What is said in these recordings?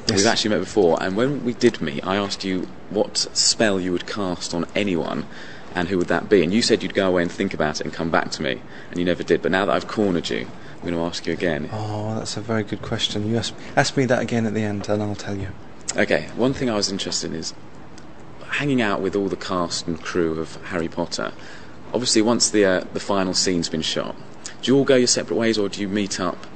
Yes. We've actually met before, and when we did meet, I asked you what spell you would cast on anyone, and who would that be? And you said you'd go away and think about it and come back to me, and you never did. But now that I've cornered you, I'm going to ask you again. Oh, that's a very good question. You ask me that again at the end, and I'll tell you. Okay, one thing I was interested in is hanging out with all the cast and crew of Harry Potter. Obviously, once the final scene's been shot, do you all go your separate ways, or do you meet up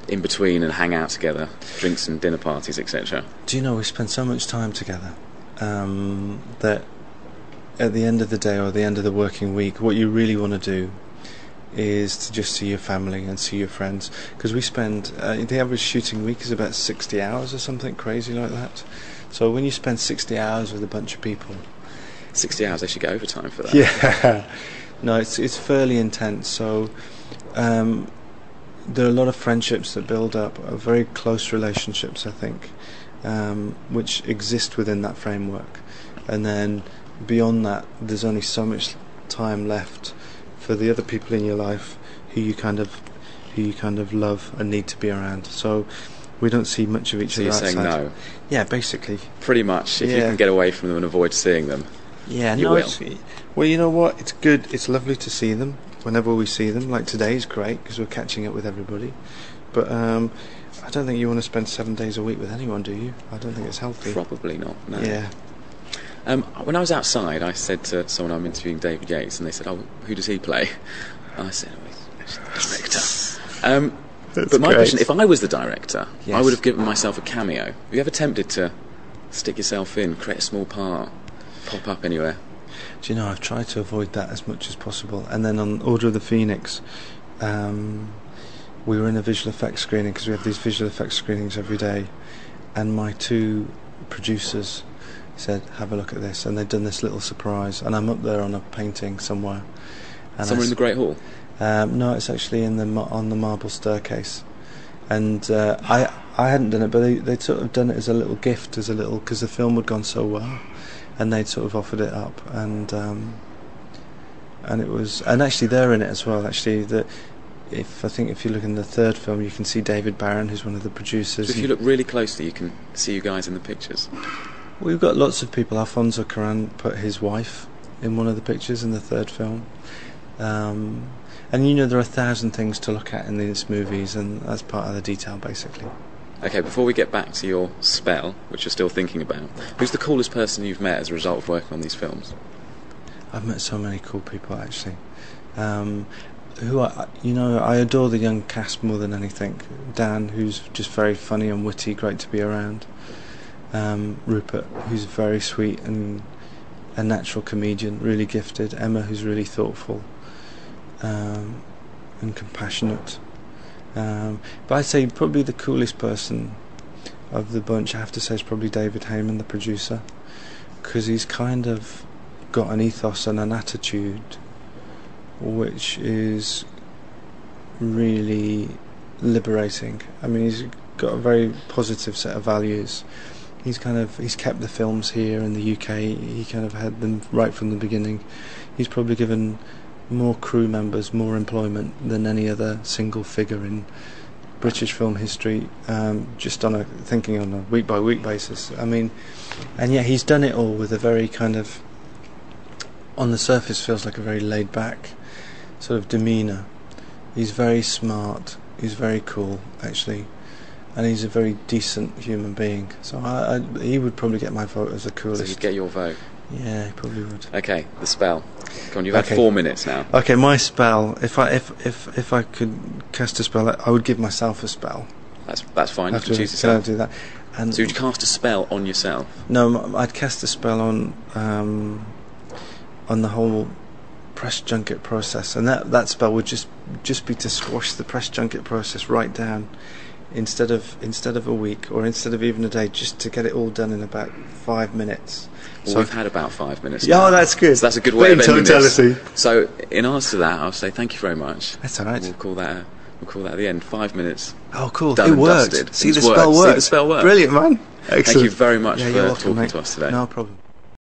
in between and hang out together, drinks and dinner parties, etc.? Do you know, we spend so much time together that at the end of the day or the end of the working week, what you really want to do is to just see your family and see your friends, because we spend the average shooting week is about 60 hours or something crazy like that. So when you spend 60 hours with a bunch of people, 60 hours, they should get overtime for that. yeah, no, it's fairly intense. So there are a lot of friendships that build up, very close relationships, I think, which exist within that framework. And then beyond that, there's only so much time left for the other people in your life who you kind of love and need to be around. So we don't see much of each other outside. So you're saying no? Yeah, basically. Pretty much. If you can get away from them and avoid seeing them, you will. Well, you know what? It's good. It's lovely to see them whenever we see them. Like today's great because we're catching up with everybody. But I don't think you want to spend 7 days a week with anyone, do you? I don't think it's healthy. Probably not, no. Yeah. When I was outside, I said to someone I'm interviewing, David Yates, and they said, "Oh, who does he play?" And I said, "Oh, he's the director." But my question, if I was the director, I would have given myself a cameo. Have you ever tempted to stick yourself in, create a small part, pop up anywhere? Do you know, I've tried to avoid that as much as possible. And then on Order of the Phoenix, we were in a visual effects screening, because we have these visual effects screenings every day, and my two producers said, "Have a look at this," and they'd done this little surprise, and I'm up there on a painting somewhere. And somewhere in the Great Hall? No, it's actually on the marble staircase, and I hadn't done it, but they'd sort of done it as a little gift, because the film had gone so well, and they'd sort of offered it up, and it was, and actually they're in it as well. Actually, if you look in the third film, you can see David Barron, who's one of the producers. So if you look really closely, you can see you guys in the pictures. We've got lots of people. Alfonso Cuarón put his wife in one of the pictures in the third film. And you know, there are 1,000 things to look at in these movies, and that's part of the detail, basically. Okay, before we get back to your spell, which you're still thinking about, who's the coolest person you've met as a result of working on these films? I've met so many cool people, actually. I adore the young cast more than anything. Dan, who's just very funny and witty, great to be around. Rupert, who's very sweet and a natural comedian, really gifted. Emma, who's really thoughtful and compassionate. But I'd say probably the coolest person of the bunch, I have to say, is probably David Heyman, the producer, because he's kind of got an ethos and an attitude which is really liberating. I mean, he's got a very positive set of values. He's kept the films here in the UK. He kind of had them right from the beginning. He's probably given more crew members more employment than any other single figure in British film history, just thinking on a week by week basis. I mean, and yet he's done it all with a very kind of, on the surface, feels like a very laid back sort of demeanour. He's very smart. He's very cool, actually. And he's a very decent human being. So he would probably get my vote as the coolest. So he'd get your vote? Yeah, he probably would. Okay, the spell. Come on, you've had 4 minutes now. Okay, my spell. If I could cast a spell, I would give myself a spell. That's fine. You can choose yourself. Can I do that? And so you'd cast a spell on yourself? No, I'd cast a spell on the whole press junket process, and that spell would just be to squash the press junket process right down. Instead of a week, or instead of even a day, just to get it all done in about 5 minutes. Well, so we've had about 5 minutes. Yeah, that's good. So that's a good way of ending this. So in answer to that, I'll say thank you very much. That's all right. We'll call that at the end. 5 minutes. Oh, cool! Done it worked. Dusted. See, the spell worked. See, the spell worked. Brilliant, man. Excellent. Thank you very much for welcome, talking to us today. No problem.